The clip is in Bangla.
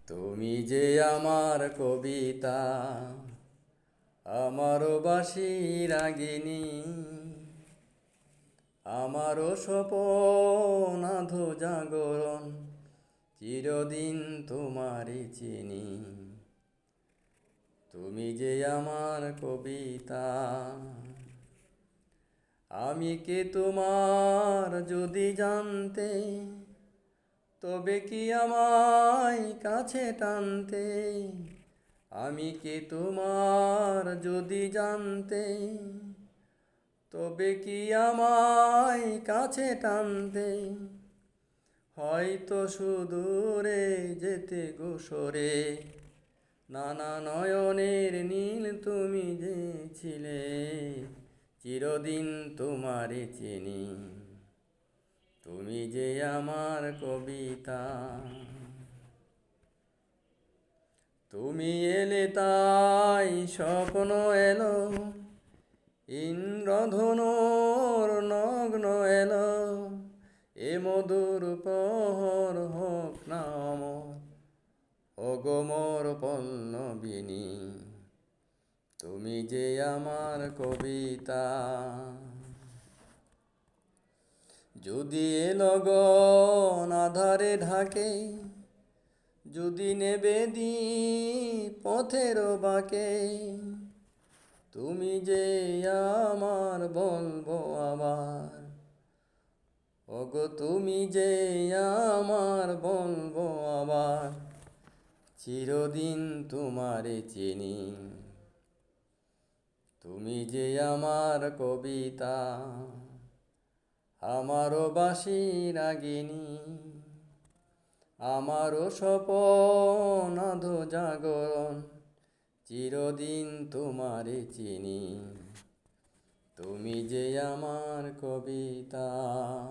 তুমি যে আমার কবিতা, আমারও বাঁশি রাগিনী, আমারও স্বপন আধো জাগরণ, চিরদিন তোমারই চিনি। তুমি যে আমার কবিতা, আমি কে তোমার যদি জানতে, তবে কি আমায় কাছে টানতে। আমি কে তোমার যদি জানতে, তবে কি আমায় কাছে টানতে। হয়তো সুদূরে যেতে গোসরে, নানা নয়নের নীল তুমি যে ছিলে, চিরদিন তোমারে চিনি। তুমি যে আমার কবিতা, তুমি এলে তাই স্বপ্ন এলো, ইন্দ্রধনুর নগ্ন এলো, এ মধুর প্রহর হোক না অমর, ওগো মোর পল্লবিনী। তুমি যে আমার কবিতা, যদি এ লগন আধারে ঢাকে, যদি নেবে দি পথের বাঁকে, তুমি যে আমার বলবো আবার, ওগো তুমি যে আমার বলবো আবার, চিরদিন তোমারে চিনি। তুমি যে আমার কবিতা, আমারও বাঁশি রাগিনী, আমারও স্বপন আধো জাগরণ, চিরদিন তোমারে চিনি। তুমি যে আমার কবিতা।